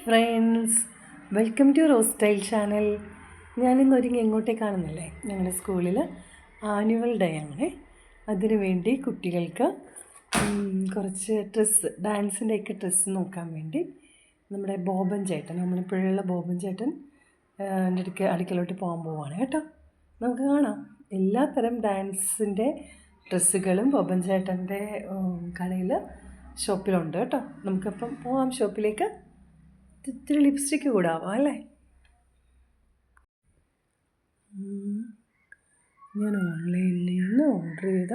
Friends, welcome to rose style channel. ഞാനിന്ന് ഒരുങ്ങി എങ്ങോട്ടേക്കാണെന്നല്ലേ, ഞങ്ങളുടെ സ്കൂളിൽ ആനുവൽ ഡേ ആണ്. അതിനു വേണ്ടി കുട്ടികൾക്ക് കുറച്ച് ഡ്രസ്സ്, ഡാൻസിൻ്റെയൊക്കെ ഡ്രസ്സ് നോക്കാൻ വേണ്ടി നമ്മുടെ ബോബൻ ചേട്ടൻ, ഓമനപ്പുഴയുള്ള ബോബൻ ചേട്ടൻ എൻ്റെ അടുക്കലോട്ട് പോകാൻ പോവാണ് കേട്ടോ. നമുക്ക് കാണാം, എല്ലാത്തരം ഡാൻസിൻ്റെ ഡ്രസ്സുകളും ബോബൻ ചേട്ടൻ്റെ കടയിൽ ഷോപ്പിലുണ്ട് കേട്ടോ. നമുക്കപ്പം പോകാം ഷോപ്പിലേക്ക്. ഇത്തിരി ലിപ്സ്റ്റിക്ക് കൂടാവാം അല്ലേ. ഞാൻ ഓൺലൈനിൽ നിന്ന് ഓർഡർ ചെയ്ത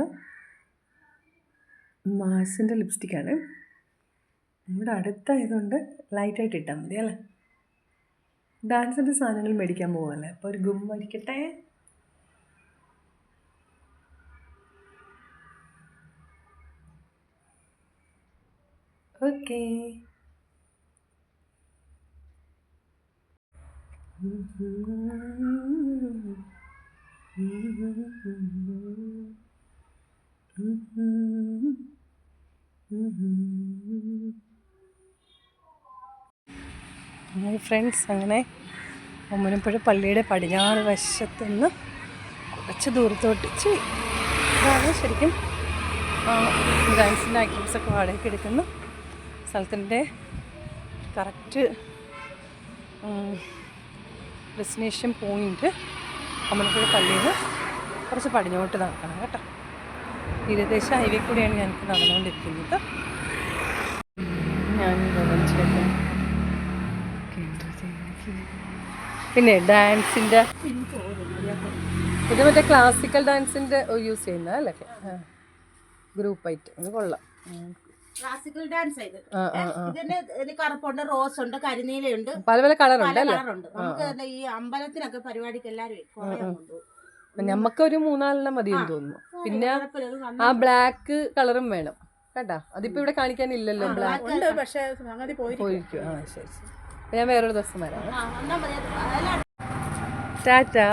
മാസിൻ്റെ ലിപ്സ്റ്റിക്കാണ്. ഇവിടെ അടുത്തായതുകൊണ്ട് ലൈറ്റായിട്ട് ഇട്ടാൽ മതി അല്ലേ. ഡാൻസിൻ്റെ സാധനങ്ങൾ മേടിക്കാൻ പോകാമല്ലേ, അപ്പോൾ ഒരു ഗും അടിക്കട്ടെ. ഓക്കേ. ഫ്രണ്ട്സ്, അങ്ങനെ ഓമനപ്പുഴ പള്ളിയുടെ പടിഞ്ഞാറ് വശത്തുനിന്ന് കുറച്ച് ദൂരത്തോട്ട് ഇതാണ് ശരിക്കും ഡാൻസിൻ്റെ ഐറ്റംസൊക്കെ വാടകയ്ക്ക് എടുക്കുന്ന സ്ഥലത്തിൻ്റെ കറക്റ്റ് ഡെസ്റ്റിനേഷൻ പോയിൻ്റ്. ഓമനപ്പുഴ പള്ളിയിൽ നിന്ന് കുറച്ച് പടിഞ്ഞോട്ട് നടക്കണം കേട്ടോ. തീരദേശ ഹൈവേ കൂടിയാണ് ഞാനിപ്പോൾ നടന്നുകൊണ്ടിരിക്കുന്നത്. ഞാൻ പിന്നെ ഡാൻസിൻ്റെ ഇത് മറ്റേ ക്ലാസിക്കൽ ഡാൻസിൻ്റെ യൂസ് ചെയ്യുന്ന അല്ലേ, ഗ്രൂപ്പായിട്ട്. അത് കൊള്ളാം. ക്ലാസിക്കൽ ഡാൻസ് കറുപ്പുണ്ട്, റോസ് ഉണ്ട്, കരിനീലയുണ്ട്, പല പല കളറുണ്ട് അല്ലേ. നമുക്ക് ഈ അമ്പലത്തിനൊക്കെ പരിപാടിക്ക് എല്ലാവരും ഞമ്മക്കൊരു 4-5 മതിയെന്ന് തോന്നുന്നു. പിന്നെ ആ ബ്ലാക്ക് കളറും വേണം കേട്ടാ. അതിപ്പോ ഇവിടെ കാണിക്കാനില്ലല്ലോ, ബ്ലാക്ക് പക്ഷേ പോയിരിക്കും. ആ ശരി ശരി, ഞാൻ വേറൊരു ദിവസം വരാം. ടാറ്റാ.